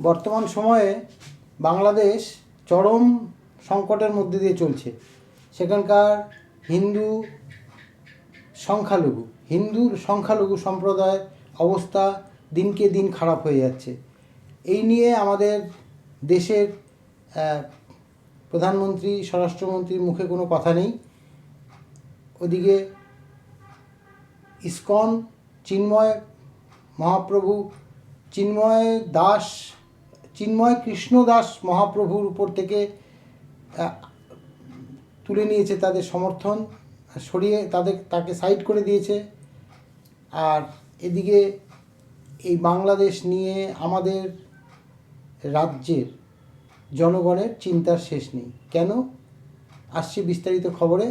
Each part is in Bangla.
বর্তমান সময়ে বাংলাদেশ চরম সংকটের মধ্যে দিয়ে চলছে। সেখানকার হিন্দুর সংখ্যালঘু সম্প্রদায়ের অবস্থা দিনকে দিন খারাপ হয়ে যাচ্ছে। এই নিয়ে আমাদের দেশের প্রধানমন্ত্রী, স্বরাষ্ট্রমন্ত্রীর মুখে কোনো কথা নেই। ওদিকে ইসকন চিন্ময় কৃষ্ণ দাস মহাপ্রভুর উপর থেকে তুলে নিয়েছে তাদের সমর্থন, সরিয়ে তাকে সাইড করে দিয়েছে। আর এদিকে এই বাংলাদেশ নিয়ে আমাদের রাজ্যের জনগণের চিন্তার শেষ নেই। কেন? আসছি বিস্তারিত খবরে।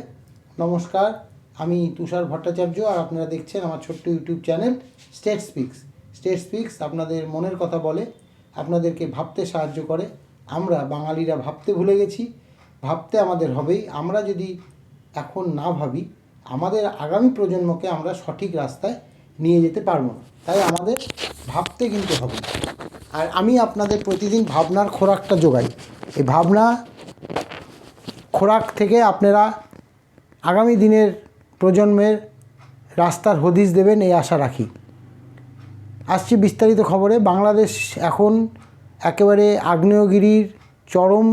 নমস্কার, আমি তুষার ভট্টাচার্য, আর আপনারা দেখছেন আমার ছোট্ট ইউটিউব চ্যানেল স্টেট স্পিক্স। আপনাদের মনের কথা বলে, আপনাদেরকে ভাবতে সাহায্য করে। আমরা বাঙালিরা ভাবতে ভুলে গেছি, ভাবতে আমাদের হবেই। আমরা যদি এখন না ভাবি, আমাদের আগামী প্রজন্মকে আমরা সঠিক রাস্তায় নিয়ে যেতে পারবো না। তাই আমাদের ভাবতে কিন্তু হবে। আর আমি আপনাদের প্রতিদিন ভাবনার খোরাকটা যোগাই। এই ভাবনা খোরাক থেকে আপনারা আগামী দিনের প্রজন্মের রাস্তার হদিশ দেবেন, এই আশা রাখি। আসছি বিস্তারিত খবরে। বাংলাদেশ এখন একেবারে আগ্নেয়গিরির চরম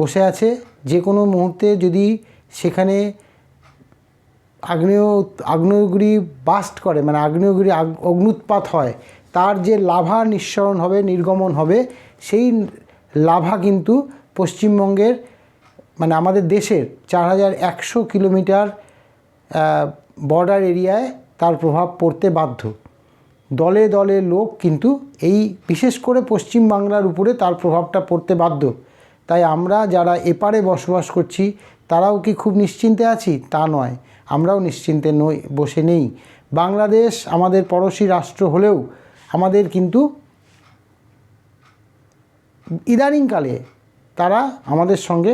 বসে আছে। যে কোনো মুহূর্তে যদি সেখানে আগ্নেয়গিরি বাস্ট করে, আগ্নেয়গিরি অগ্নুৎপাত হয়, তার যে লাভা নিঃসরণ হবে, নির্গমন হবে, সেই লাভা কিন্তু পশ্চিমবঙ্গের আমাদের দেশের 4100 কিলোমিটার বর্ডার এরিয়ায় তার প্রভাব পড়তে বাধ্য। দলে দলে লোক কিন্তু এই বিশেষ করে পশ্চিম বাংলার উপরে তার প্রভাবটা পড়তে বাধ্য। তাই আমরা যারা এপারে বসবাস করছি তারাও কি খুব নিশ্চিন্তে আছি? তা নয়, আমরাও নিশ্চিন্তে বসে নেই। বাংলাদেশ আমাদের পড়শি রাষ্ট্র হলেও আমাদের কিন্তু ইদানিংকালে তারা আমাদের সঙ্গে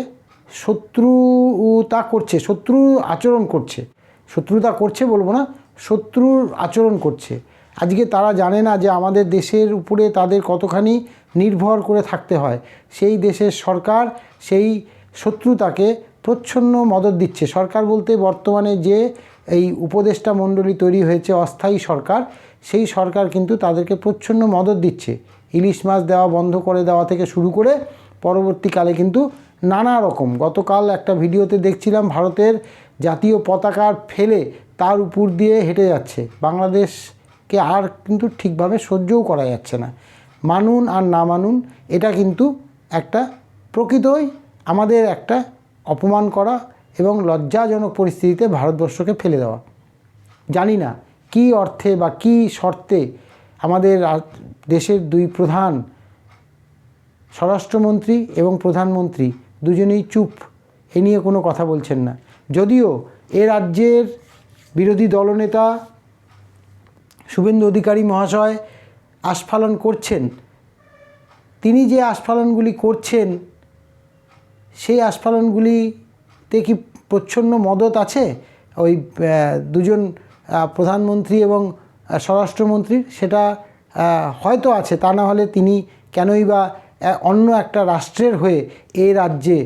শত্রুতা আচরণ করছে। আজকে তারা জানে না যে আমাদের দেশের উপরে তাদের কতখানি নির্ভর করে থাকতে হয়। সেই দেশের সরকার সেই শত্রুতাকে প্রচ্ছন্ন মদত দিচ্ছে। সরকার বলতে বর্তমানে যে এই উপদেষ্টা মণ্ডলী তৈরি হয়েছে, অস্থায়ী সরকার, সেই সরকার কিন্তু তাদেরকে প্রচ্ছন্ন মদত দিচ্ছে। ইলিশ মাছ দেওয়া বন্ধ করে দেওয়া থেকে শুরু করে পরবর্তীকালে কিন্তু নানা রকম, গতকাল একটা ভিডিওতে দেখছিলাম ভারতের জাতীয় পতাকা ফেলে তার উপর দিয়ে হেঁটে যাচ্ছে। বাংলাদেশকে আর কিন্তু ঠিকভাবে সহ্যও করা যাচ্ছে না। মানুন আর না মানুন, এটা কিন্তু একটা প্রকৃতই আমাদের একটা অপমান করা এবং লজ্জাজনক পরিস্থিতিতে ভারতবর্ষকে ফেলে দেওয়া। জানি না কী অর্থে বা কী শর্তে আমাদের দেশের দুই প্রধান, স্বরাষ্ট্রমন্ত্রী এবং প্রধানমন্ত্রী, দুজনেই চুপ, এ নিয়ে কোনো কথা বলছেন না। যদিও এ রাজ্যের বিরোধী দলনেতা শুভেন্দু অধিকারী মহাশয় আস্ফালন করছেন, তিনি যে আস্ফালনগুলি করছেন সেই আস্ফালনগুলিতে কি প্রচ্ছন্ন মদত আছে ওই দুজন প্রধানমন্ত্রী এবং স্বরাষ্ট্রমন্ত্রীর? সেটা হয়তো আছে, তা না হলে তিনি কেনই বা অন্য একটা রাষ্ট্রের হয়ে এই রাজ্যে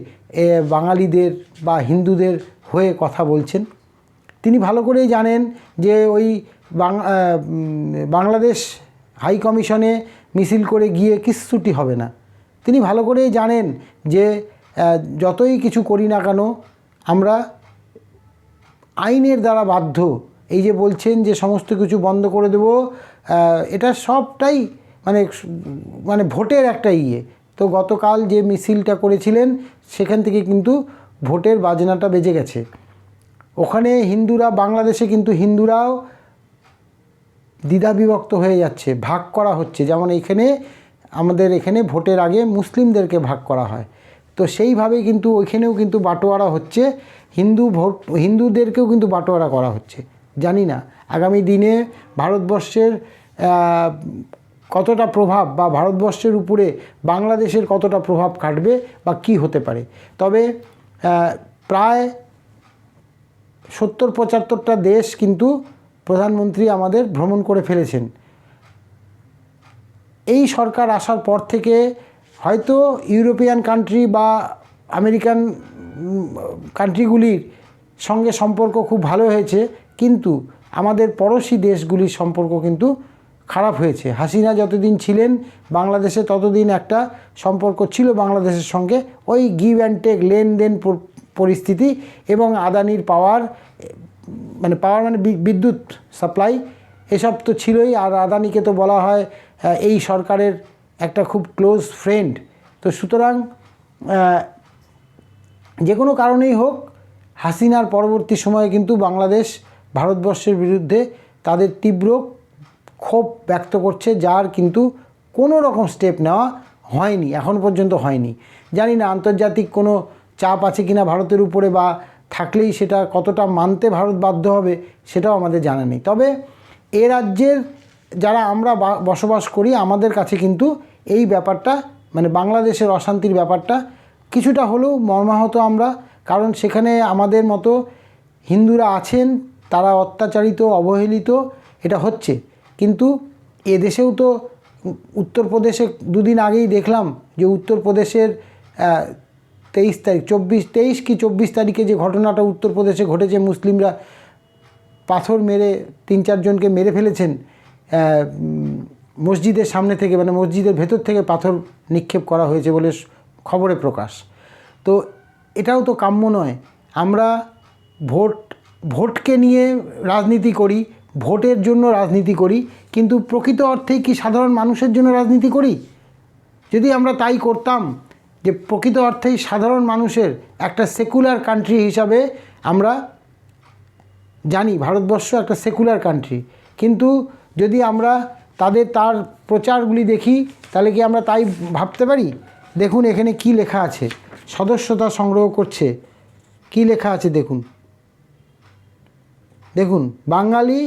বাঙালিদের বা হিন্দুদের হয়ে কথা বলছেন? তিনি ভালো করেই জানেন যে ওই বাংলাদেশ হাই কমিশনে মিছিল করে গিয়ে কিচ্ছুটি হবে না। তিনি ভালো করেই জানেন যে যতই কিছু করি না কেন আমরা আইনের দ্বারা বাধ্য। এই যে বলছেন যে সমস্ত কিছু বন্ধ করে দেব, এটা সবটাই ভোটের একটা তো গতকাল যে মিছিলটা করেছিলেন সেখান থেকে কিন্তু ভোটের বাজনাটা বেজে গেছে। ওখানে হিন্দুরা, বাংলাদেশে কিন্তু হিন্দুরাও দ্বিধাবিভক্ত হয়ে যাচ্ছে, ভাগ করা হচ্ছে। যেমন আমাদের এখানে ভোটের আগে মুসলিমদেরকে ভাগ করা হয়, তো সেইভাবেই কিন্তু ওইখানেও কিন্তু বাটোয়ারা হচ্ছে, হিন্দুদেরকেও কিন্তু বাটোয়ারা করা হচ্ছে। জানি না আগামী দিনে ভারতবর্ষের কতটা প্রভাব বা ভারতবর্ষের উপরে বাংলাদেশের কতটা প্রভাব কাটবে বা কি হতে পারে। তবে প্রায় 70-75টা দেশ কিন্তু প্রধানমন্ত্রী আমাদের ভ্রমণ করে ফেলেছেন। এই সরকার আসার পর থেকে হয়তো ইউরোপিয়ান কান্ট্রি বা আমেরিকান কান্ট্রিগুলির সঙ্গে সম্পর্ক খুব ভালো হয়েছে, কিন্তু আমাদের পড়োশি দেশগুলির সম্পর্ক কিন্তু খারাপ হয়েছে। হাসিনা যতদিন ছিলেন বাংলাদেশে ততদিন একটা সম্পর্ক ছিল বাংলাদেশের সঙ্গে, ওই গিভ অ্যান্ড টেক, লেনদেন পরিস্থিতি, এবং আদানির পাওয়ার মানে বিদ্যুৎ সাপ্লাই, এসব তো ছিলই। আর আদানিকে তো বলা হয় এই সরকারের একটা খুব ক্লোজ ফ্রেন্ড। তো সুতরাং যে কোনো কারণেই হোক, হাসিনার পরবর্তী সময়ে কিন্তু বাংলাদেশ ভারতবর্ষের বিরুদ্ধে তাদের তীব্র ক্ষোভ ব্যক্ত করছে, যার কিন্তু কোনো রকম স্টেপ নেওয়া হয়নি, এখন পর্যন্ত হয়নি। জানি না আন্তর্জাতিক কোনো চাপ আছে কিনা ভারতের উপরে, বা থাকলেই সেটা কতটা মানতে ভারত বাধ্য হবে সেটাও আমাদের জানা নেই। তবে এ রাজ্যের যারা আমরা বসবাস করি, আমাদের কাছে কিন্তু এই ব্যাপারটা মানে বাংলাদেশের অশান্তির ব্যাপারটা কিছুটা হলেও মর্মাহত আমরা, কারণ সেখানে আমাদের মতো হিন্দুরা আছেন, তারা অত্যাচারিত, অবহেলিত, এটা হচ্ছে। কিন্তু এদেশেও তো উত্তরপ্রদেশে দুদিন আগেই দেখলাম যে উত্তরপ্রদেশের 23 কি 24 তারিখে যে ঘটনাটা উত্তরপ্রদেশে ঘটেছে, মুসলিমরা পাথর মেরে 3-4 জনকে মেরে ফেলেছেন মসজিদের সামনে থেকে, মানে মসজিদের ভেতর থেকে পাথর নিক্ষেপ করা হয়েছে বলে খবরে প্রকাশ। তো এটাও তো কাম্য নয়। আমরা ভোটকে নিয়ে রাজনীতি করি, ভোটের জন্য রাজনীতি করি, কিন্তু প্রকৃত অর্থেই কি সাধারণ মানুষের জন্য রাজনীতি করি? যদি আমরা তাই করতাম, যে প্রকৃত অর্থেই সাধারণ মানুষের একটা সেকুলার কান্ট্রি হিসাবে আমরা জানি ভারতবর্ষ একটা সেকুলার কান্ট্রি, কিন্তু যদি আমরা তার প্রচারগুলি দেখি, তাহলে কি আমরা তাই ভাবতে পারি? দেখুন এখানে কি লেখা আছে, সদস্যতা সংগ্রহ করছে, কি লেখা আছে দেখুন। দেখুন, বাঙালি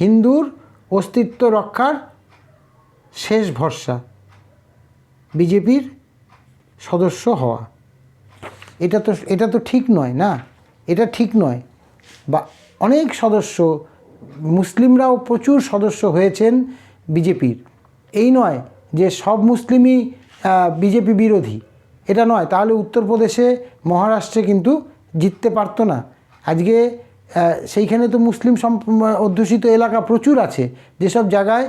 হিন্দুর অস্তিত্ব রক্ষার শেষ ভরসা বিজেপির সদস্য হওয়া। এটা তো ঠিক নয় না, এটা ঠিক নয়। বা অনেক সদস্য, মুসলিমরাও প্রচুর সদস্য হয়েছেন বিজেপির। এই নয় যে সব মুসলিমই বিজেপি বিরোধী, এটা নয়। তাহলে উত্তরপ্রদেশে, মহারাষ্ট্রে কিন্তু জিততে পারতো না। আজকে সেইখানে তো মুসলিম অধ্যুষিত এলাকা প্রচুর আছে, যেসব জায়গায়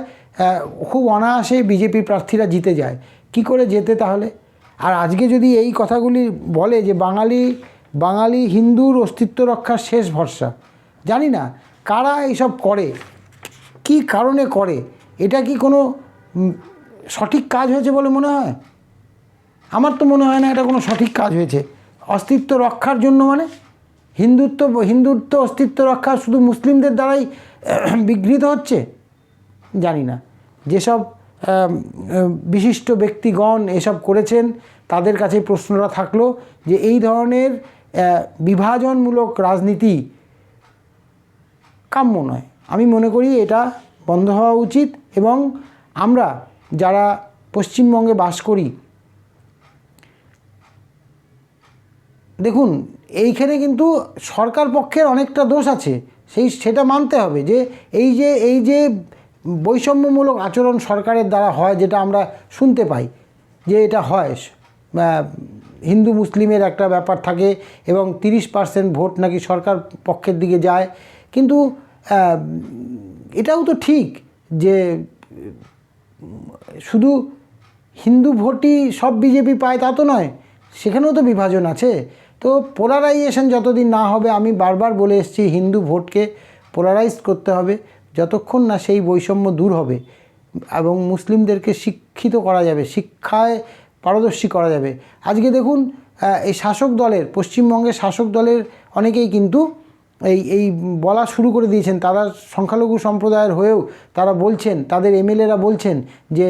খুব অনায়াসে বিজেপি প্রার্থীরা জিতে যায়। কি করে জেতে তাহলে? আর আজকে যদি এই কথাগুলি বলে যে বাঙালি হিন্দুর অস্তিত্ব রক্ষার শেষ ভরসা, জানি না কারা এইসব করে, কি কারণে করে। এটা কি কোনো সঠিক কাজ হয়েছে বলে মনে হয়? আমার তো মনে হয় না এটা কোনো সঠিক কাজ হয়েছে। অস্তিত্ব রক্ষার জন্য মানে হিন্দুত্ব অস্তিত্ব রক্ষা শুধু মুসলিমদের দ্বারাই বিঘ্নিত হচ্ছে? জানি না। যেসব বিশিষ্ট ব্যক্তিগণ এসব করেছেন, তাদের কাছে প্রশ্নটা থাকলো যে এই ধরনের বিভাজনমূলক রাজনীতি কাম্য নয়। আমি মনে করি এটা বন্ধ হওয়া উচিত। এবং আমরা যারা পশ্চিমবঙ্গে বাস করি, দেখুন এইখানে কিন্তু সরকার পক্ষের অনেকটা দোষ আছে, সেটা মানতে হবে। যে এই যে বৈষম্যমূলক আচরণ সরকারের দ্বারা হয়, যেটা আমরা শুনতে পাই যে এটা হয়, হিন্দু মুসলিমের একটা ব্যাপার থাকে এবং 30% ভোট নাকি সরকার পক্ষের দিকে যায়। কিন্তু এটাও তো ঠিক যে শুধু হিন্দু ভোটই সব বিজেপি পায় তা তো নয়, সেখানেও তো বিভাজন আছে। তো পোলারাইজেশন যতদিন না হবে, আমি বারবার বলে এসেছি, হিন্দু ভোটকে পোলারাইজ করতে হবে যতক্ষণ না সেই বৈষম্য দূর হবে এবং মুসলিমদেরকে শিক্ষিত করা যাবে, শিক্ষায় পারদর্শী করা যাবে। আজকে দেখুন এই শাসক দলের, পশ্চিমবঙ্গের শাসক দলের অনেকেই কিন্তু এই বলা শুরু করে দিয়েছেন, তারা সংখ্যালঘু সম্প্রদায়ের হয়েও তারা বলছেন, তাদের এমএলএরা বলছেন যে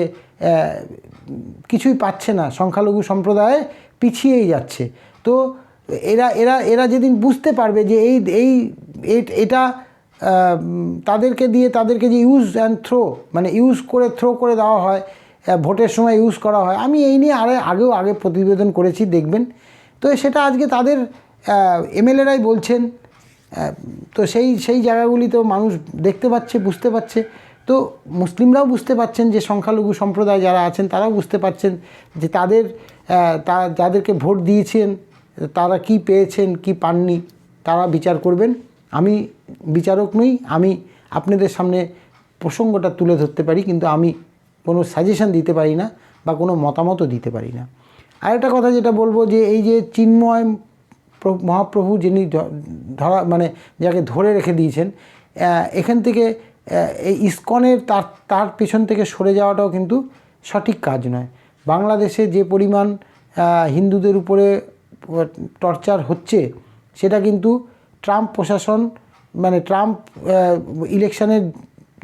কিছুই পাচ্ছে না, সংখ্যালঘু সম্প্রদায় পিছিয়েই যাচ্ছে। তো এরা যেদিন বুঝতে পারবে যে এটা তাদেরকে যে ইউজ অ্যান্ড থ্রো, মানে ইউজ করে থ্রো করে দেওয়া হয়, ভোটের সময় ইউজ করা হয়। আমি এই নিয়ে আগে প্রতিবেদন করেছি, দেখবেন। তো সেটা আজকে তাদের এমএলএরাই বলছেন। তো সেই জায়গাগুলি তো মানুষ দেখতে পাচ্ছে, বুঝতে পারছে। তো মুসলিমরাও বুঝতে পারছেন, যে সংখ্যালঘু সম্প্রদায় যারা আছেন তারাও বুঝতে পারছেন যে যাদেরকে ভোট দিয়েছেন তারা কি পেয়েছেন কি পাননি তারা বিচার করবেন। আমি বিচারক নই, আমি আপনাদের সামনে প্রসঙ্গটা তুলে ধরতে পারি, কিন্তু আমি কোনো সাজেশন দিতে পারি না বা কোনো মতামতও দিতে পারি না। আরেকটা কথা যেটা বলবো, যে এই যে চিন্ময় মহাপ্রভু যিনি যাকে ধরে রেখে দিয়েছেন, এখান থেকে এই ইসকনের তার পেছন থেকে সরে যাওয়াটাও কিন্তু সঠিক কাজ নয়। বাংলাদেশে যে পরিমাণ হিন্দুদের উপরে টর্চার হচ্ছে সেটা কিন্তু ট্রাম্প প্রশাসন, ট্রাম্প ইলেকশনের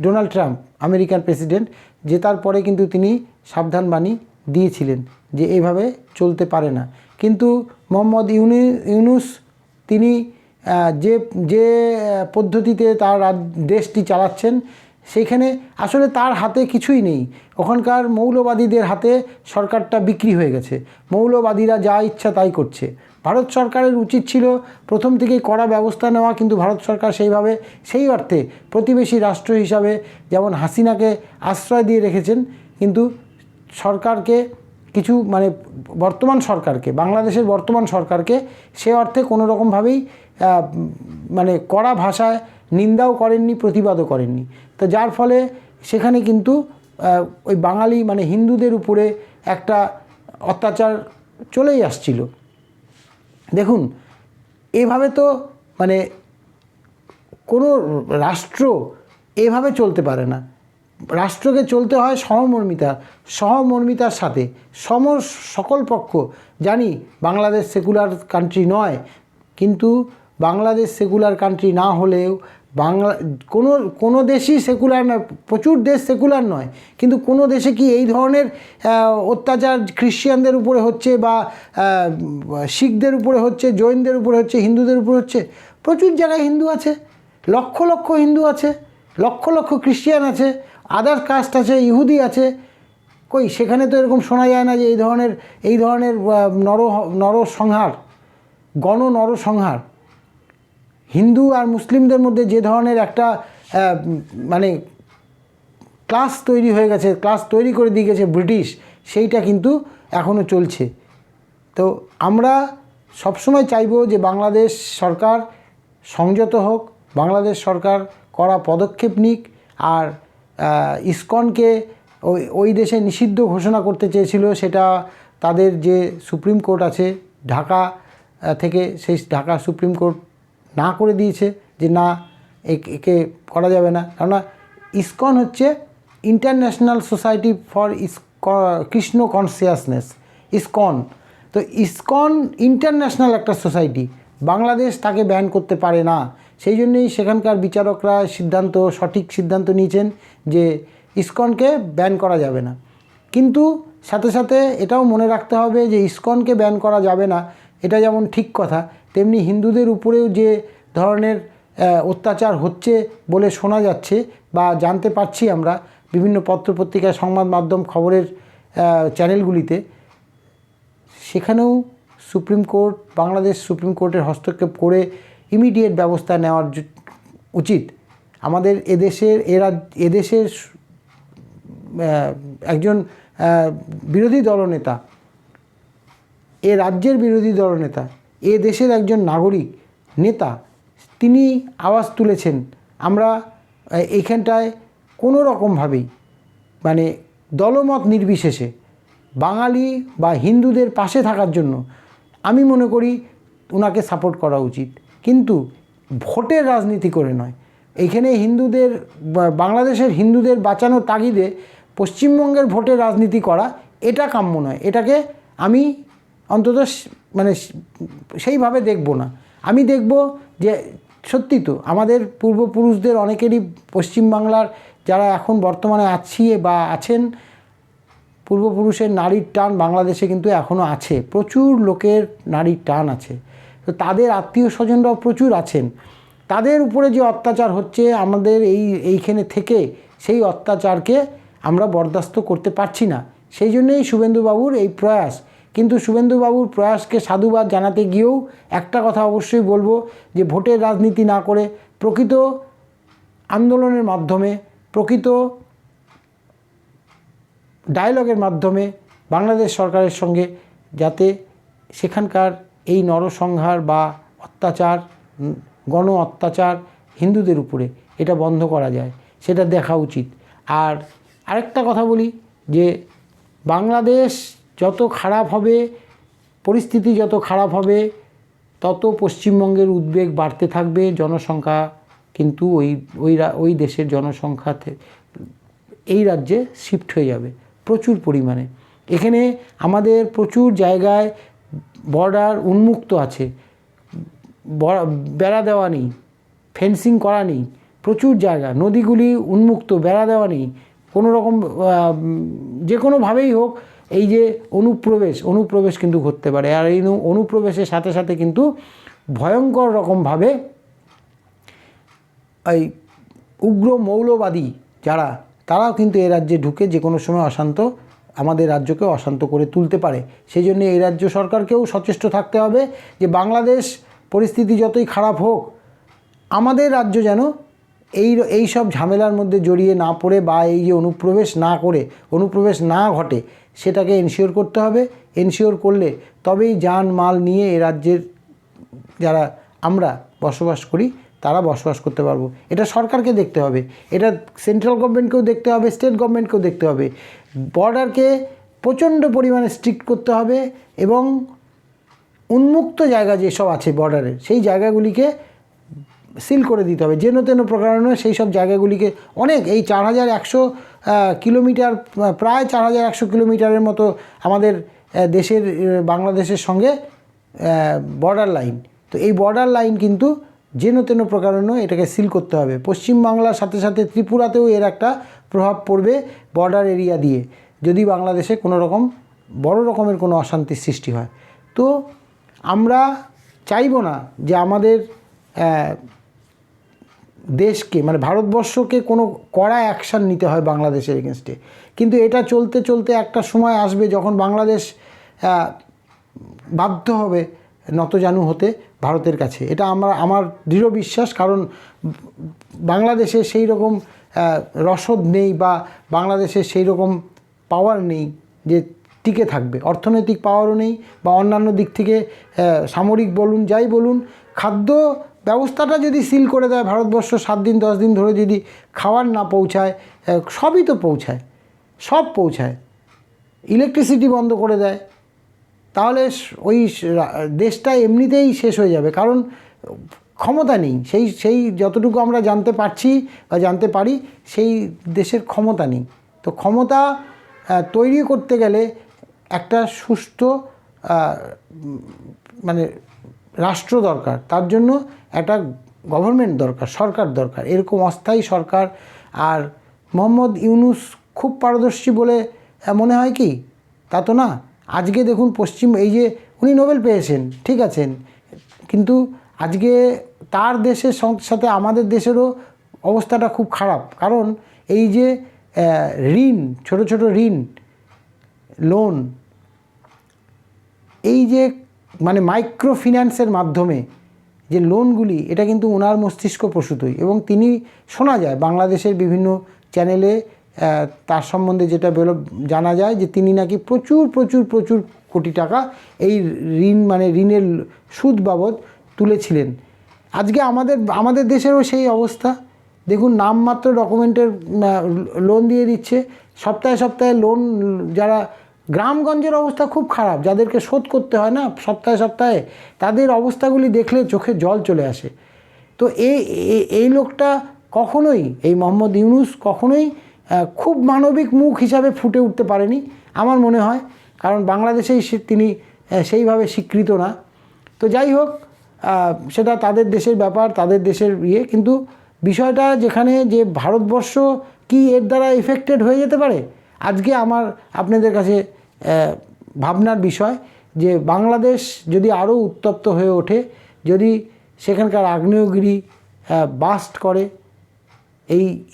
ডোনাল্ড ট্রাম্প আমেরিকার প্রেসিডেন্ট জেতার পরে কিন্তু তিনি সাবধান বাণী দিয়েছিলেন যে এইভাবে চলতে পারে না। কিন্তু মোহাম্মদ ইউনূস তিনি যে পদ্ধতিতে তার দেশটি চালাচ্ছেন, সেইখানে আসলে তার হাতে কিছুই নেই। ওখানকার মৌলবাদীদের হাতে সরকারটা বিক্রি হয়ে গেছে, মৌলবাদীরা যা ইচ্ছা তাই করছে। ভারত সরকারের উচিত ছিল প্রথম থেকেই কড়া ব্যবস্থা নেওয়া, কিন্তু ভারত সরকার সেই অর্থে প্রতিবেশী রাষ্ট্র হিসাবে যেমন হাসিনাকে আশ্রয় দিয়ে রেখেছেন, কিন্তু সরকারকে কিছু বর্তমান সরকারকে, বাংলাদেশের বর্তমান সরকারকে সে অর্থে কোনো রকমভাবেই কড়া ভাষায় নিন্দাও করেননি, প্রতিবাদও করেননি। তো যার ফলে সেখানে কিন্তু ওই বাঙালি হিন্দুদের উপরে একটা অত্যাচার চলেই আসছিল। দেখুন, এভাবে তো কোনো রাষ্ট্র এভাবে চলতে পারে না। রাষ্ট্রকে চলতে হয় সহমর্মিতার সাথে। সকল পক্ষ, জানি বাংলাদেশ সেকুলার কান্ট্রি নয়, কিন্তু বাংলাদেশ সেকুলার কান্ট্রি না হলেও কোনো দেশই সেকুলার নয়, প্রচুর দেশ সেকুলার নয়, কিন্তু কোনো দেশে কি এই ধরনের অত্যাচার খ্রিশ্চানদের উপরে হচ্ছে বা শিখদের উপরে হচ্ছে, জৈনদের উপরে হচ্ছে, হিন্দুদের উপরে হচ্ছে? প্রচুর জায়গায় হিন্দু আছে, লক্ষ লক্ষ হিন্দু আছে, লক্ষ লক্ষ খ্রিশ্চান আছে, আদার কাস্ট আছে, ইহুদি আছে। কই সেখানে তো এরকম শোনা যায় না যে এই ধরনের নরসংহার, নরসংহার। হিন্দু আর মুসলিমদের মধ্যে যে ধরনের একটা ক্লাস তৈরি হয়ে গেছে, ক্লাস তৈরি করে দিয়ে গেছে ব্রিটিশ, সেইটা কিন্তু এখনও চলছে। তো আমরা সবসময় চাইব যে বাংলাদেশ সরকার সংযত হোক, বাংলাদেশ সরকার কড়া পদক্ষেপ নিক। আর ইসকনকে ওই দেশে নিষিদ্ধ ঘোষণা করতে চেয়েছিল, সেটা তাদের যে সুপ্রিম কোর্ট আছে ঢাকা থেকে, সেই ঢাকা সুপ্রিম কোর্ট না করে দিয়েছে যে না, একে করা যাবে না। কেননা ইসকন হচ্ছে international society for Krishna consciousness, ISKCON. তো ইসকন ইন্টারন্যাশনাল একটা সোসাইটি, বাংলাদেশ তাকে ব্যান করতে পারে না। সেই জন্যই সেখানকার বিচারকরা সঠিক সিদ্ধান্ত নিয়েছেন যে ইসকনকে ব্যান করা যাবে না। কিন্তু সাথে সাথে এটাও মনে রাখতে হবে যে ইসকনকে ব্যান করা যাবে না, এটা যেমন ঠিক কথা, তেমনি হিন্দুদের উপরেও যে ধরনের অত্যাচার হচ্ছে বলে শোনা যাচ্ছে বা জানতে পারছি আমরা বিভিন্ন পত্রপত্রিকায়, সংবাদ মাধ্যম, খবরের চ্যানেলগুলিতে, সেখানেও সুপ্রিম কোর্ট, বাংলাদেশ সুপ্রিম কোর্টের হস্তক্ষেপ করে ইমিডিয়েট ব্যবস্থা নেওয়ার উচিত। আমাদের এদেশের একজন বিরোধী দলনেতা, রাজ্যের বিরোধী দলনেতা, দেশের একজন নাগরিক নেতা, তিনি আওয়াজ তুলেছেন। আমরা এইখানটায় কোনো রকমভাবেই দলমত নির্বিশেষে বাঙালি বা হিন্দুদের পাশে থাকার জন্য আমি মনে করি ওনাকে সাপোর্ট করা উচিত, কিন্তু ভোটের রাজনীতি করে নয়। এইখানে বাংলাদেশের হিন্দুদের বাঁচানোর তাগিদে পশ্চিমবঙ্গের ভোটের রাজনীতি করা, এটা কাম্য নয়। এটাকে আমি অন্তত সেইভাবে দেখব না। আমি দেখব যে সত্যি তো আমাদের পূর্বপুরুষদের অনেকেরই, পশ্চিমবাংলার যারা এখন বর্তমানে আছেন, পূর্বপুরুষের নারীর টান বাংলাদেশে কিন্তু এখনও আছে, প্রচুর লোকের নারীর টান আছে। তো তাদের আত্মীয় স্বজনরাও প্রচুর আছেন, তাদের উপরে যে অত্যাচার হচ্ছে আমাদের এইখানে থেকে, সেই অত্যাচারকে আমরা বরদাস্ত করতে পারছি না। সেই জন্যই শুভেন্দুবাবুর এই প্রয়াস। কিন্তু শুভেন্দুবাবুর প্রয়াসকে সাধুবাদ জানাতে গিয়েও একটা কথা অবশ্যই বলবো, যে ভোটের রাজনীতি না করে প্রকৃত আন্দোলনের মাধ্যমে প্রকৃত ডায়ালগের মাধ্যমে বাংলাদেশ সরকারের সঙ্গে, যাতে সেখানকার এই নরসংহার বা অত্যাচার, গণ অত্যাচার হিন্দুদের উপরে, এটা বন্ধ করা যায়, সেটা দেখা উচিত। আর আরেকটা কথা বলি যে বাংলাদেশ যত খারাপ হবে, পরিস্থিতি যত খারাপ হবে, তত পশ্চিমবঙ্গের উদ্বেগ বাড়তে থাকবে। জনসংখ্যা কিন্তু ওই দেশের জনসংখ্যা এই রাজ্যে শিফট হয়ে যাবে প্রচুর পরিমাণে। এখানে আমাদের প্রচুর জায়গায় বর্ডার উন্মুক্ত আছে, বেড়া দেওয়া নেই, ফেন্সিং করা নেই, প্রচুর জায়গা, নদীগুলি উন্মুক্ত, বেড়া দেওয়া নেই, কোনো রকম যে কোনোভাবেই হোক এই যে অনুপ্রবেশ কিন্তু ঘটতে পারে। আর এই অনুপ্রবেশের সাথে সাথে কিন্তু ভয়ঙ্কর রকমভাবে এই উগ্র মৌলবাদী তারাও কিন্তু এই রাজ্যে ঢুকে যে কোনো সময় আমাদের রাজ্যকে অশান্ত করে তুলতে পারে। সেই জন্য এই রাজ্য সরকারকেও সচেষ্ট থাকতে হবে যে পরিস্থিতি যতই খারাপ হোক, আমাদের রাজ্য যেন এই সব ঝামেলার মধ্যে জড়িয়ে না পড়ে, বা এই যে অনুপ্রবেশ না ঘটে, সেটাকে এনশিওর করতে হবে। এনশিওর করলে তবেই যান মাল নিয়ে এ রাজ্যের যারা আমরা বসবাস করি তারা বসবাস করতে পারবো। এটা সরকারকে দেখতে হবে, এটা সেন্ট্রাল গভর্নমেন্টকেও দেখতে হবে, স্টেট গভর্নমেন্টকেও দেখতে হবে। বর্ডারকে প্রচণ্ড পরিমাণে স্ট্রিক্ট করতে হবে এবং উন্মুক্ত জায়গা যেসব আছে বর্ডারের, সেই জায়গাগুলিকে সিল করে দিতে হবে। যেন তেন প্রকারণে সেই সব জায়গাগুলিকে এই 4100 কিলোমিটার, প্রায় 4100 কিলোমিটারের মতো আমাদের বাংলাদেশের সঙ্গে বর্ডার লাইন। তো এই বর্ডার লাইন কিন্তু যেন তেন প্রকারণে এটাকে সিল করতে হবে। পশ্চিমবাংলার সাথে সাথে ত্রিপুরাতেও এর একটা প্রভাব পড়বে বর্ডার এরিয়া দিয়ে, যদি বাংলাদেশে কোনো রকম বড় রকমের কোনো অশান্তির সৃষ্টি হয়। তো আমরা চাইব না যে আমাদের দেশকে, মানে ভারতবর্ষকে কোনো কড়া অ্যাকশান নিতে হয় বাংলাদেশের এগেনস্টে। কিন্তু এটা চলতে চলতে একটা সময় আসবে যখন বাংলাদেশ বাধ্য হবে নতজানু হতে ভারতের কাছে। এটা আমার দৃঢ় বিশ্বাস। কারণ বাংলাদেশে সেই রকম রসদ নেই, বা বাংলাদেশের সেই রকম পাওয়ার নেই যে টিকে থাকবে। অর্থনৈতিক পাওয়ারও নেই, বা অন্যান্য দিক থেকে সামরিক বলুন, যাই বলুন, খাদ্য ব্যবস্থাটা যদি সিল করে দেয় ভারতবর্ষ, 7 দিন 10 দিন ধরে যদি খাবার না পৌঁছায়, সবই তো সব পৌঁছায়, ইলেকট্রিসিটি বন্ধ করে দেয়, তাহলে ওই দেশটা এমনিতেই শেষ হয়ে যাবে। কারণ ক্ষমতা নেই, সেই যতটুকু আমরা জানতে পারছি বা জানতে পারি, সেই দেশের ক্ষমতা নেই। তো ক্ষমতা তৈরি করতে গেলে একটা সুষ্ঠু মানে রাষ্ট্র দরকার, তার জন্য একটা গভর্নমেন্ট দরকার, সরকার দরকার, এরকম অস্থায়ী সরকার। আর মোহাম্মদ ইউনূস খুব পারদর্শী বলে মনে হয় কি? তা তো না। আজকে দেখুন এই যে উনি নোবেল পেয়েছেন, ঠিক আছেন, কিন্তু আজকে তার দেশের সাথে আমাদের দেশেরও অবস্থাটা খুব খারাপ। কারণ এই যে ঋণ, ছোট ছোট ঋণ, লোন, এই যে মানে মাইক্রো ফিন্যান্সের মাধ্যমে যে লোনগুলি, এটা কিন্তু ওনার মস্তিষ্ক প্রসূতই। এবং তিনি, শোনা যায় বাংলাদেশের বিভিন্ন চ্যানেলে তার সম্বন্ধে যেটা জানা যায় যে তিনি নাকি প্রচুর প্রচুর প্রচুর কোটি টাকা এই ঋণের সুদ বাবদ তুলেছিলেন। আজকে আমাদের দেশেরও সেই অবস্থা। দেখুন, নামমাত্র ডকুমেন্টের লোন দিয়ে দিচ্ছে, সপ্তাহে সপ্তাহে লোন। যারা গ্রামগঞ্জের অবস্থা খুব খারাপ, যাদেরকে শোধ করতে হয় না সপ্তাহে সপ্তাহে, তাদের অবস্থাগুলি দেখলে চোখে জল চলে আসে। তো এই লোকটা কখনোই, এই মোহাম্মদ ইউনূস কখনোই খুব মানবিক মুখ হিসাবে ফুটে উঠতে পারেনি আমার মনে হয়। কারণ বাংলাদেশেই তিনি সেইভাবে স্বীকৃত না। তো যাই হোক, সেটা তাদের দেশের ব্যাপার, তাদের দেশের কিন্তু বিষয়টা যেখানে যে ভারতবর্ষ কি এর দ্বারা এফেক্টেড হয়ে যেতে পারে, আজকে আপনাদের কাছে ভাবনার বিষয় যে বাংলাদেশ যদি আরও উত্তপ্ত হয়ে ওঠে, যদি সেখানকার আগ্নেয়গিরি বাস্ট করে,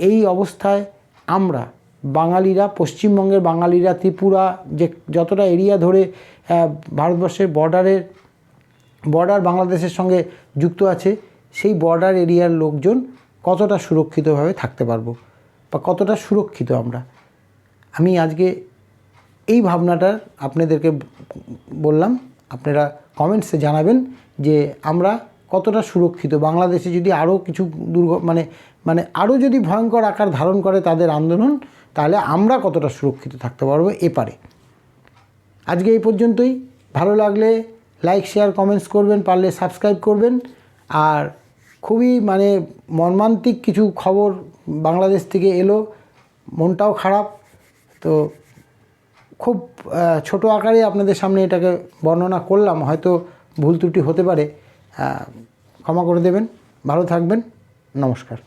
এই অবস্থায় আমরা বাঙালিরা, পশ্চিমবঙ্গের বাঙালিরা, ত্রিপুরা, যে যতটা এরিয়া ধরে ভারতবর্ষের বর্ডার বাংলাদেশের সঙ্গে যুক্ত আছে, সেই বর্ডার এরিয়ার লোকজন কতটা সুরক্ষিতভাবে থাকতে পারবো। বা কতটা সুরক্ষিত আমরা। আমি আজকে এই ভাবনাটা আপনাদেরকে বললাম। আপনারা কমেন্টসে জানাবেন যে আমরা কতটা সুরক্ষিত। বাংলাদেশে যদি আরও কিছু মানে আরও যদি ভয়ঙ্কর আকার ধারণ করে তাদের আন্দোলন, তাহলে আমরা কতটা সুরক্ষিত থাকতে পারবো এপারে। আজকে এই পর্যন্তই। ভালো লাগলে লাইক, শেয়ার, কমেন্টস করবেন, পারলে সাবস্ক্রাইব করবেন। আর খুবই মর্মান্তিক কিছু খবর বাংলাদেশ থেকে এলো, মনটাও খারাপ। তো খুব ছোট আকারে আপনাদের সামনে এটাকে বর্ণনা করলাম, হয়তো ভুল ত্রুটি হতে পারে, ক্ষমা করে দেবেন। ভালো থাকবেন, নমস্কার।